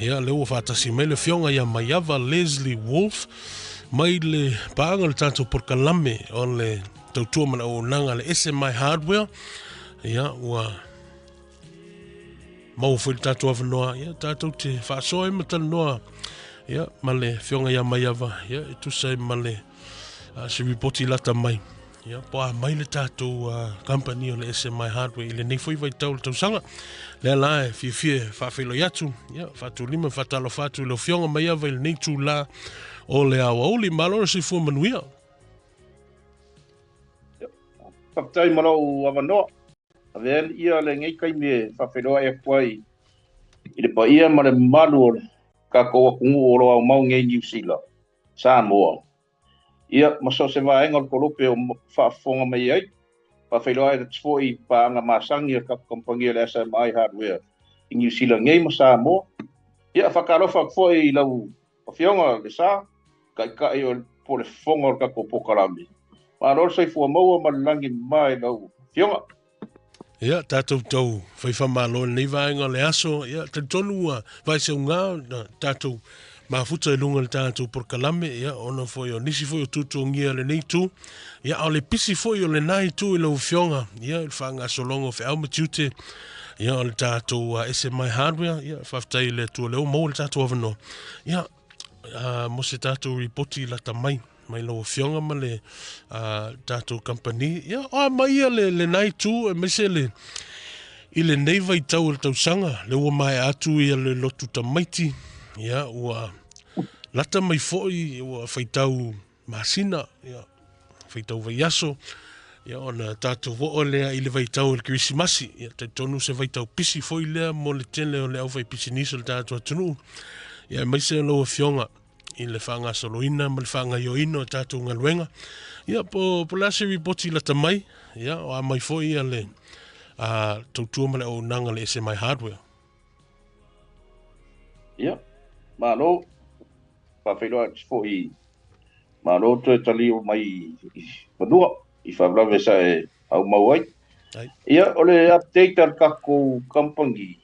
Ia le ua whaatasi mai le fionga ia Maiava Leslie Wolf mai le paanga le tātou porkalame o le tautua mana o nanga le SMI Hardware. Ia ua mau fwoi le tātou awanoa. Ia tātou te whaasoa matala noa. Ia ma le fionga ia Maiava. Ia e tusai ma le se reporti lata mai. Ia poa mai le tātou company o le SMI Hardware. Ile nei fwoi vai tau le tausanga. Le alae fie whawhilo iatu. Ia whatu lima whatalo whatu le fionga Maiava ile nei tū la o le awa oli. Malora si fua manuia. Whakatau marau awanoa. Awean ia le ngai kai me whawhiroa e kwai. I le pa ia ma le malu o ka koa kungu o roa o mau ngai New Zealand. Samoa. Ia maso se vaenga o kolope o whaafonga mai ai. Whawhiroa e tfo i paanga masangi o ka kompangia le SMI Hardware i New Zealand ngai ma Samoa. Ia whakarofa kfo i lau o fionga le sa. Kai kai o po le fonga o ka ko pokarami. Ma rol sai fua maua ma langi mai lau fionga. Ia tātou tau whaifa malo nei vaenga le aso. Ia te tonu vai se unga tātou mafuta e lunga le tātou porkalame. Ia ona foi o nisi foi o tutu o ngia le nei tu. Ia o le pisi foi o le nai tu i lau fionga. Ia il whanga solongo whi au matiute. Ia o le tātou SMI Hardware. Ia whaftai le tua leo mau le tātou avano. Ia mo se tātou ripoti lata mai. Mai lau fionga ma le tātou company. Ia o mai ia le nai tu e mese le i le nei vai tau le tausanga. Le ua mai atu ia le lotu tamaiti. Ia ua lata mai foi ua whaitau masina. Ia whaitau vai aso. Ia ona tātou vo'o lea i le vai tau le kirisimasi. Ia te tonu se vai tau pisi foi lea mo le tele o le au vai pisi nisa le tātou atunu. Ia mai se lau fionga. I le whanga soloina, ma le whanga ioino tātou ngaluenga. Ia, po lase ripoti la tamai, ia, o a mai fo ia le tautua ma le o nanga le SMI Hardware. Ia, malo, whawhiroa fo i, malo to tali o mai manua, i whawlawe sa e au mauai. Ia, ole update al kako kampangi.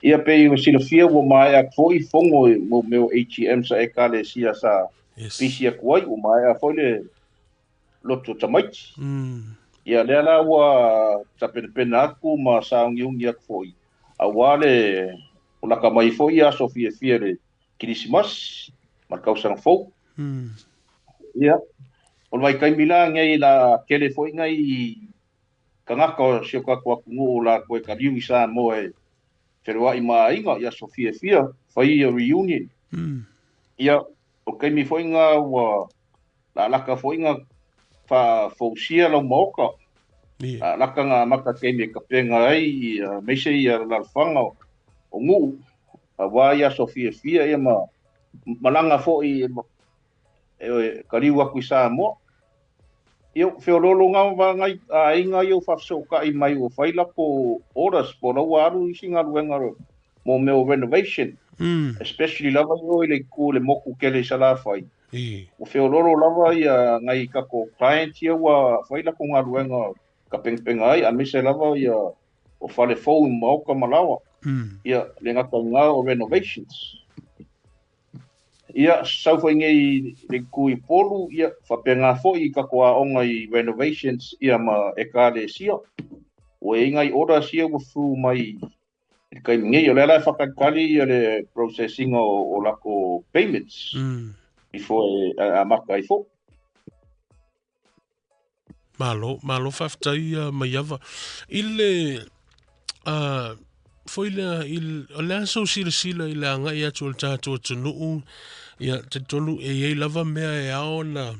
Ia pe i sila fia o mai a foi fongo mo meu ATM sa e kale sia sa pisia kuai o mai a foi le loto tamai. Ia le ala wa sa pena aku ma sa ngiungi ak foi. A wale o la mai foi a Sofia fia le Christmas ma kausa fo. Ia o mai kai mila ngai la kele foi ngai kangaka sio ka ko ku la ko ka riu sa mo e Whenua i maa inga, ia Sofia Fia, whai a reunion. Ia, o kei mi whainga wa la laka whainga wha fausia lau maoka. Laka ngā maka kei me ka penga ai, meise i a lalwhanga o ngu. Wa ia Sofia Fia, ia malanga fo i ka riu aku i sa moa. Ia, whiorolo ngā ngai a inga iu whafsoka i mai o whailako oras po rau aru i singa ruenga mo meo renovation. Especially lava i le ku le moku kele sa la whai. O whiorolo lava i ngai kako client ia wa whailako ngā ruenga ka pengpenga ai, a mise lava i o whale fau i maoka malawa. Ia, le ngaka ngā o renovations. Ia, sau fai ngei le kui polu, ia, whapenga fo i kakoa onga i renovations, ia ma e kāle sia. O e ingai ora sia wafu mai, kai ngei, o le ala whakakali ia le processing o lako payments, before a maka i fo. Malo whaftai mai ava. Ile, foi o le aso sila i le anga i atu o le tātua tunuu. Ia, te tonu e iei lava mea e ao na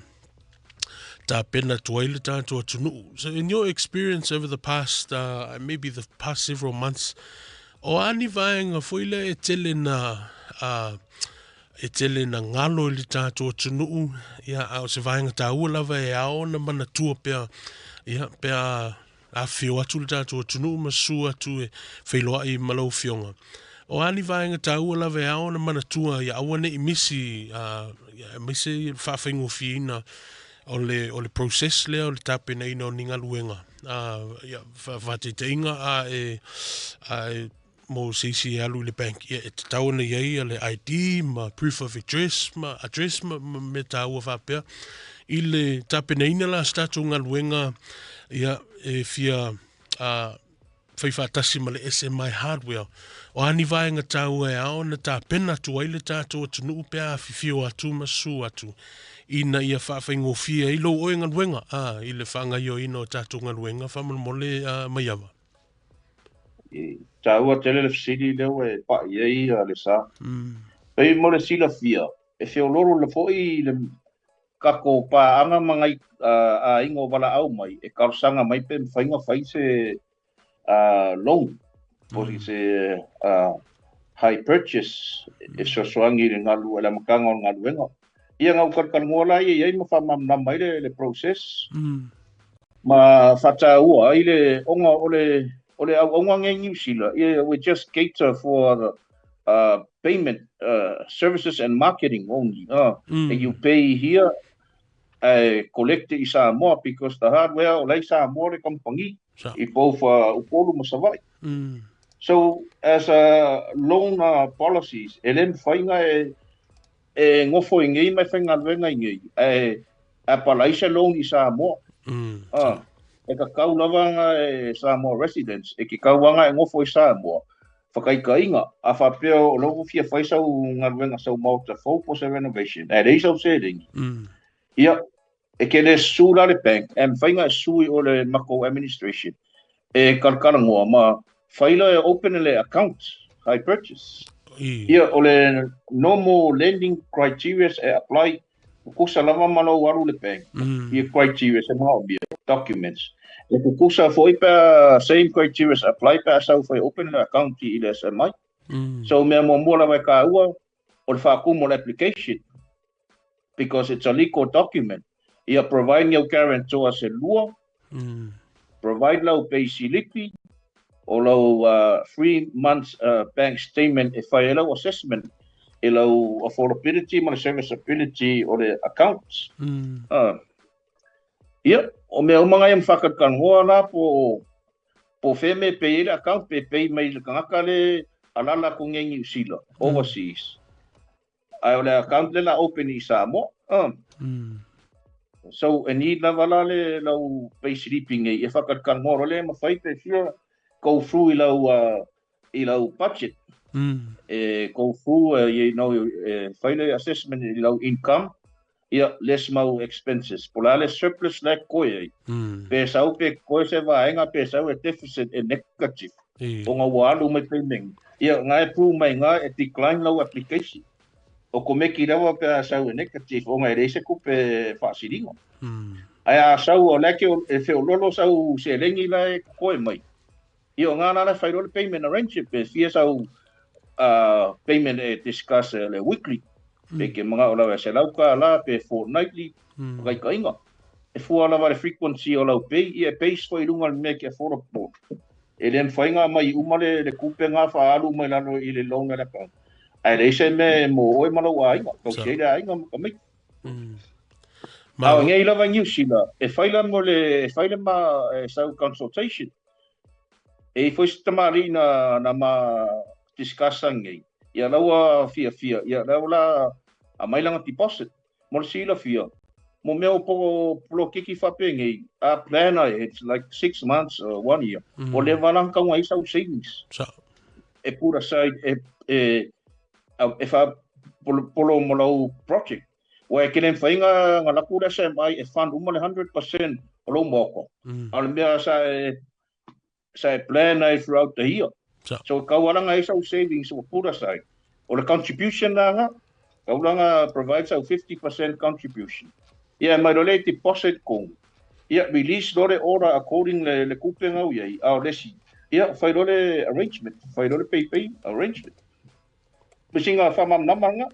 tā pena tuai le tātua tunuu. So in your experience over the past, maybe the past several months, o ani vaenga foi le e tele na ngalo le tātua tunuu. Ia, au se vaenga tā ua lava e ao na mana tua pea, ia, pea a fio atu le tātua tunuu ma su atu e whailoa i malau fionga. O ani vaenga tā ua lawe ao na mana tua ia awane i misi whawhaingo fiina o le process lea o le tapena ina o ninga luenga. Ia whate te inga a e mo sisi alu le bank ia e tau na ia le ID ma proof of address me tau fa pe i le tapena ina la statu ngaluenga ia e fia a fai fatasi ma le SMI hardware o ani vaenga tau e ao na tapena tu ai le tatu tunu pe a fifio atu masu atu ina ia fa ngofia i lo o ngaluenga i le fanga yo ino tatu ngaluenga fa mole mai ava Tāua tele le fisiri leo e pa iei a le sa. Pei mo le sila fia. E feo loro le foi le kako pa anga mangai a ingo wala au mai. E karsanga mai pe mwhainga whai se loan. Po se high purchase. E soangi le ngalu ala makanga o ngalu wenga. Ia ngau karkangola iei ma whamamna mai le process. Ma whata ua i le onga ole au onga New Zealand, we just cater for the payment services and marketing only. And you pay here, collect it Samoa because the hardware ole Samoa le kampangi I both upolu masavai. So as a loan policies, elen whainga e ngofo i ngei mai whainga luenga i ngei. A palaisa loan I Samoa. E ka kau lawanga e Samoa residents, e ki kau wanga e ngofo I Samoa. Whakai ka inga, a whapeo o logo fia whaisau ngā ruenga sau mauta fau po se renovation. E reisau se ringi. Ia, e ke le sūra le bank, e mwhainga e sui o le mako administration. E karkarangoa, ma whaila e open le account, high purchase. Ia, o le normal lending criteria e apply, kukusa lama malo waru le bank. Ia criteria e mao bia, documents. E kukusa foi pa same criteria apply pa sau foi open le account I le SMI. So mea mo mola vai ka ua, o le whakumo le application. Because it's a legal document. Ia provide your guarantor se lua, provide lau pay silipi, o lau 3 months bank statement e whai lau assessment, e lau affordability, ma le serviceability o le accounts. Ia, o mea umanga ia mwhakakangoa la po wheme pe ele account pe mai le kangaka le alala ko ngengi usila, overseas. Ai o le account le la open I Samoa. So, e ni la wala le lau pay sleeping e whakakangoa le ma whai pe fia go through I lau budget. Go through, whaile assessment I lau income. Ia, less mau expenses. Pola le surplus le koe ai. Pe sau pe koe se vaenga, pe sau e deficit e negative. O ngā walu mai payment. Ia, ngā e prove mai ngā e decline lau application. O ko meki rawa pe sau e negative, o ngā e reise ku pe whaasiringa. Ai a sau o leke e feo lolo sau se lengi la e koe mai. Ia, ngā nana whairo le payment arrangement, pe fia sau payment e discuss le weekly. Pe ke mga o lau e se lauka la pe fortnightly kai ka inga. E fua lava le frequency o lau pay, I e pay sfo I lunga le mea ke affordable. E len whainga mai umale le kupe ngā whaalu mai lano I le longa le kong. Ai reise me mo oe malau a inga, kau seira a inga ka mai. Au ngei lava New Zealand, e whaila mo le, e whaila ma sau consultation. E whaista maari na ma discussa ngei. Ia laua fia, ia laula a mailanga deposit. Mo le sila fia. Mo mea po kiki whapengei. A planner, it's like 6 months or 1 year. O le walang kaunga isau savings. E pura side, e wha polo mo lau project. Wa e kenen whainga ngā lakura sa mai e fund umale 100% o lau moko. Ale mea sa planner throughout the year. So kawaranga isa savings o pura side. O le contribution nga, kawaranga provides a 50% contribution. Ia mai role deposit kong. Ia release lore order according le kupe ngau iei, au lesi. Ia whai role arrangement, whai role pay arrangement. Misinga whamamnama nga.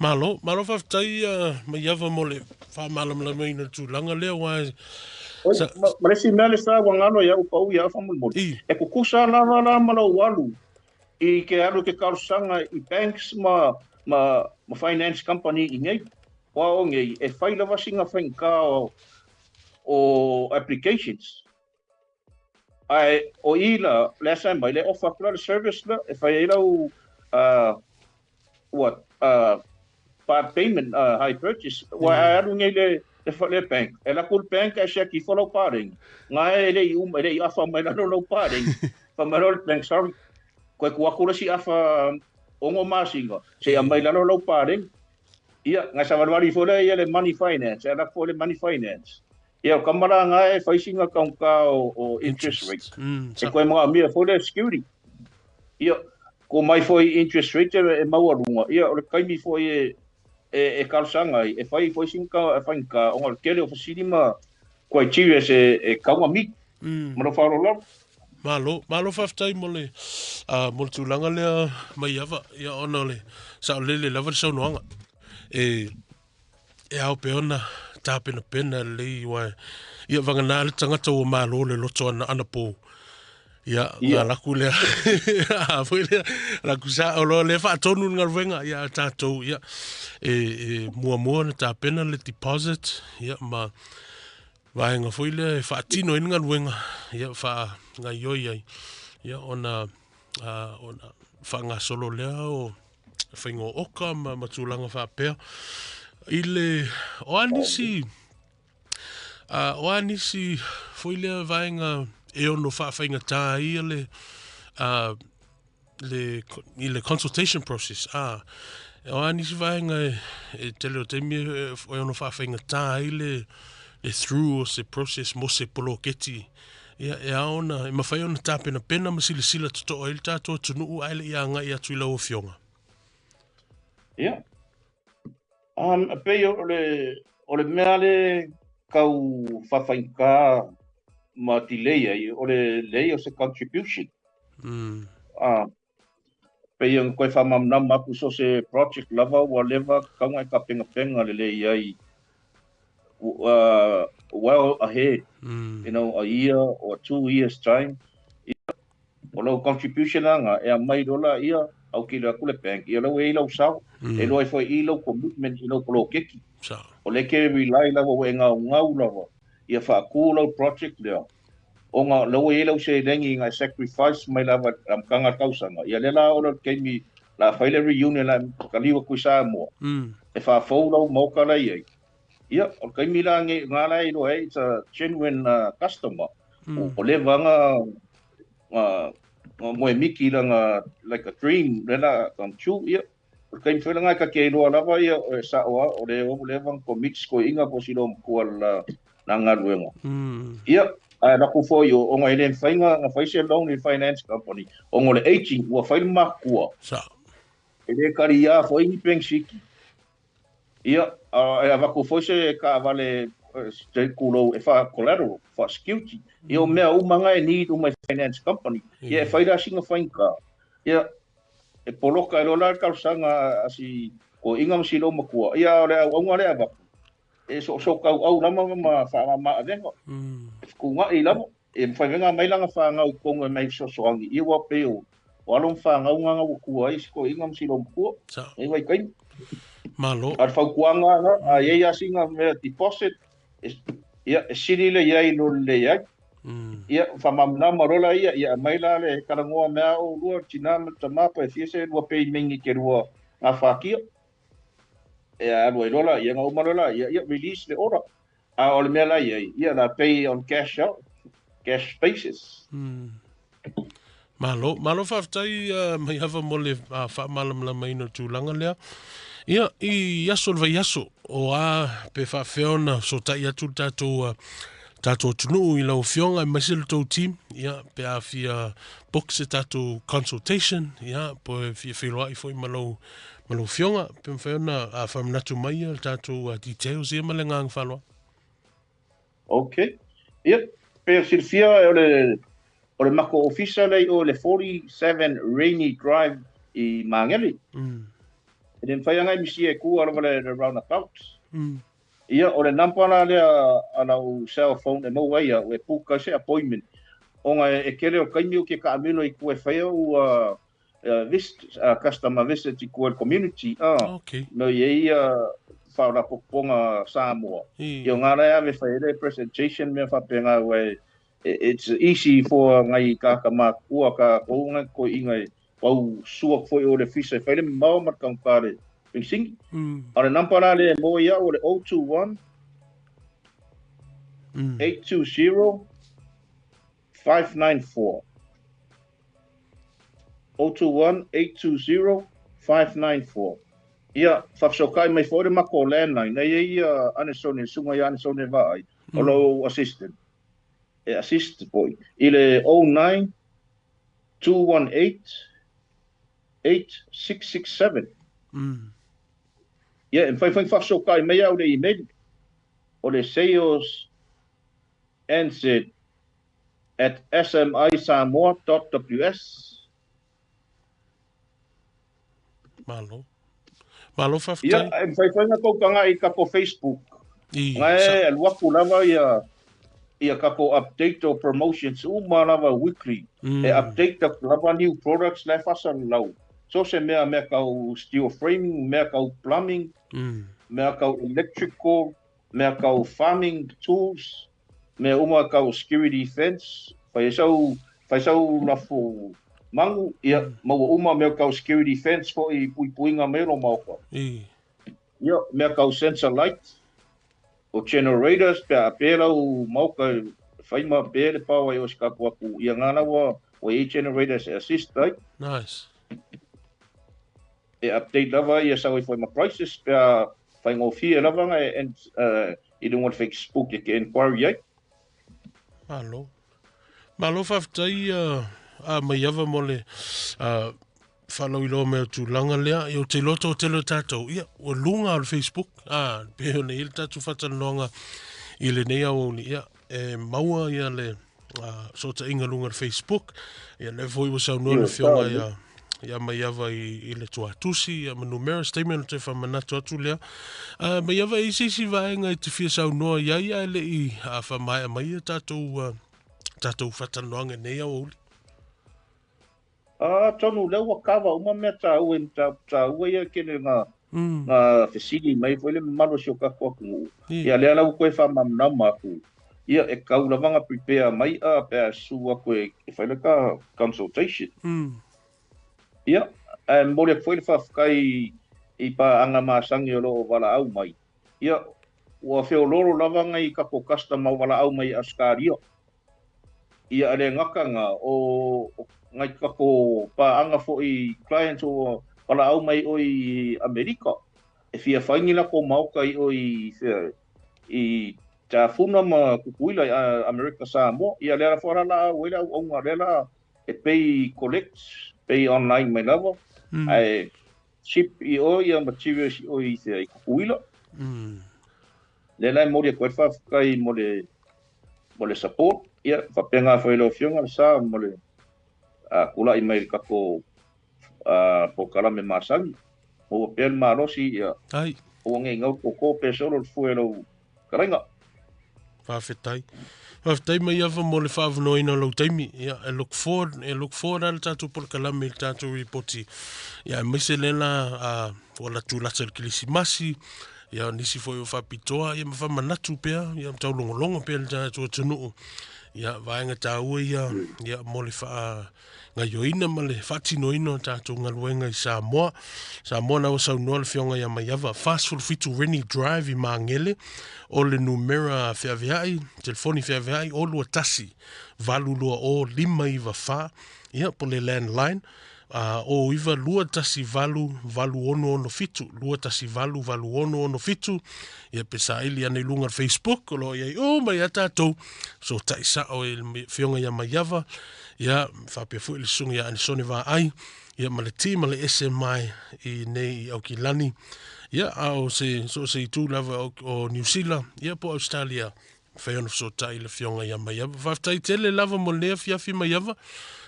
Malo whaftai mai awa mo le whamalamla mai na tūlanga lea wai. Maresi mea le sa wangano ia upau ia whamamoli. E kukusa lava la malau walu. I ke alu ke karusanga I banks ma finance company I ngei. Wa o ngei, e whaila wasinga whainka o applications. ai o ila le sa mai le offer kula le service la e fai ila what part payment high purchase wa aru ngai le fa le bank e la kul bank e se ki follow paring ngai le le afa mai la no paring fa marol bank sorry ko ku akura si afa ongo masinga se a mai la no paring ia ngai sa wari fo le le money finance e la fo le money finance ia kamara ngai fa singa ka o interest rate e ko mga mi fo le security ia ko mai foi interest rate e mawarunga ia o le kaimi foi e kalsanga e fai foi sinka e fai ka o kele o fasilima ko criteria e kaunga mi mo faro lo malo faftai mole mo tulanga le mai ava ia ona le sa le lava sa noanga e au peona ta pena le wa ia vanga na le tangata o malo le loto ana po ia la kule a foi la kusa o le fa tonu ngarvenga ia tato ia mua ta pena le deposit ia ma vai nga foi le fa tino in ngarvenga ia fa nga yoi ai ia ona fa nga solo le o fa ngo oka ma tulanga fa pe ile o anisi foi le vai nga e ono whawhainga tā ia le consultation process. O anisi whainga e tele o temi e ono whawhainga tā i le through o se process mo se polo keti. Ia e aona, e mawhai ona tā pena ma sila tuto o ili tātua tunu aile ia nga ia tui lau o fionga. Ia. Pei o le mea le kau whawhainga ma delay ai o le lei o se contribution pe yang koe fa mam nam aku so se project lava whatever kaunga ka penga le lei ai well ahead you know a year or 2 years time o lo contribution anga e mai dola ia au ki la kule bank ia lo e lo sao e lo foi i lo commitment i lo kolo keki o le ke rely lava we ngau lava ia fa ku lo project le o nga lo e lo se lengi nga sacrifice mai lava am kanga kausanga ia le la o lo ke mi la faile reunion la kaliwa kuisa mo e fa fo lo mo kala ia ia o ke mi la nga la i lo e it's a genuine customer o le vanga mo e miki la like a dream le la come true ia o ke mi fela nga ka ke lo lava ia sa o le vang ko mix ko inga po silo ko la nga luenga ia na ku fo yo o ngai len fainga nga faise loan in finance company o ngole aging wa fail makua sa ele karia fo i pensiki ia e va ku fo se ka vale te kulo e fa collateral for security io me o manga e need my finance company ia faida singa fainga ia e poloka lo la kalsanga asi ko ingam silo makua ia ole o ngale ava e so kau au lama ma fa ma vengo ku nga i lamo e fai venga mai langa fa nga ko mai so angi i wa pe o alon fa nga nga ku ai ko ingam silo ku e vai kai malo ar fa ku nga a ye ya singa me deposit ia siri le ia i no le ia ia fa mam na marola ia mai la le kala ngoa me o lua tina ta ma pa fiese wa pe mengi ke lua nga fa ki e a lo lola ia nga o marola ia release le ora a o le mea lai ia na pay on cash out cash basis malo whaftai mai hawa mole wha malamla mai no tūlanga lea ia i yaso vai yaso o pe whawheona so tai atu tātou tunu i lau whionga i maisilo tau team ia pe a fia box e tātou consultation ia po e fia whiroa i fwoi malau whionga pe mwhewona a whamanatu mai tātou details ia malenga ang whaloa. Okay. Ia, pe sirfia o le mako official o le 47 Rainy Drive i Mangeli. E den whaianga i misi e kua le roundabout. Ia, o le nampana lea ana o cell phone e mau aia o e puka se appointment. O nga e kere o kaimi o ke ka amino i kua whaia o customer visit i kua community. Okay. No ia whaura poponga Samoa. Io ngā rea me whaere presentation me whapenga we it's easy for ngai ka kua ka kounga ko ingai pau suak foi o le fisa fai le mau mat kang pare pingsing ale nampara le mo ia o le 021 820 594 021 820 594 ia fafsokai mai foi le mako landline nei ia ane sone sunga ia ane sone vai olo assistant assist boy ile 09 218 8667 yeah and fai so kai me au le email o le sales nz at smisamoa.ws malo faftai yeah and fai na ko kanga I ka ko Facebook ngai alwa kulava ia kako update or promotions lava weekly update the lava new products le fasan lau so se mea kau steel framing mea kau plumbing mea kau electrical mea kau farming tools mea kau security fence fai sau la fo mangu ia mau mea kau security fence fo I puinga melo mau ko ia mea kau sensor light o generators pe o mauka fai ma pe le power o ska ko ku ia ngana o generators assist right nice update lava ia sa foi ma prices pe fai ngo fie lava and I don't want Facebook ke inquiry ai malo faftai a mai ava mole whanau I loa mea tu langa lea, I o te loto o te lo tātou. Ia, o lunga o Facebook, peho ne ili tātou whatanonga I le nei au ni, ia, maua ia le sota inga lunga o Facebook, ia le foi wa sau noa le whionga ia mai ava I le tua tusi, ia manumera statement o te whamanatu atu lea. Mai ava I sisi vaenga I te whia sau noa ia le I whamai a mai tātou whatanonga nei au uli. Tonu leu kawa uma mea tau ia kene ngā whesiri mai foi le malo sio ka kua kungu. Ia lea lau koe whamamnama aku. Ia kau lavanga prepare mai pēr sua koe whaile ka consultation. Ia, mole foi le whawhkai I pa anga māsangi o loo wala au mai. Ia, ua whio loro lavanga I kako customer wala au mai askario. Ia ale ngakanga o ngai kako pa anga fo I client o pala au mai o I Amerika e fia whaingi la ko mauka I ta funa ma kukuila Amerika Samoa ia lera fora la wela o nga lera e pay collect pay online mai lava ai ship I o ia materials o I kukuila lela mo le kwetfa kai mo le support ia fa penga fa lo fionga sa mo le kula I mai kako po kalame masangi o pel marosi ia ai o ngai ngau ko pe solo fuelo karenga Whawhetai mai awa mo le whaavanoina lau taimi. Ia, I look forward ala tātou por kalame I tātou reporti. Ia, maise lena wala tūlata le kilisimasi. Ia, nisi foi o whapitoa. Ia, mawha manatu pia. Ia, mtau longolongo pia le tātou atunuu. Ia, vaenga tāua ia mo le wha ngai yoina ma le whatinoina tātou ngaluenga I Samoa. Samoa na wasau noa le whionga ia mai awa. Fast for fitu Rennie Drive I Mangele. O le numera whiaweai, telefoni whiaweai, o lua tasi. Valu lua o 5 iwa wha. Ia, po le landline. O iwa lua tasi valu ono fitu. Lua tasi valu ono fitu. Ia pesa ili ane lunga Facebook. O lo iai, mai atatou. So taisa o e whionga ia mai awa. Ia, whapea fu ili sunga ia ane sone wa ai. Ia, ma le tima le SMI I nei au ki lani. Ia, au se tu lava o New Zealand. Ia, po Australia. Whaiona so tai le whionga ia mai awa. Whaftai tele lava mo lea fiafi mai awa.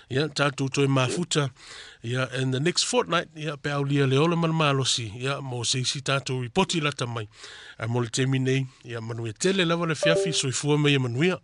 Ia, tātou toi mafuta. Ia, in the next fortnight, ia, pe au lia leola malmalosi. Ia, mo se isi tātou ripoti lata mai. Mo le temi nei, ia, manuia tele lava le fiafi, so I fua mai manuia.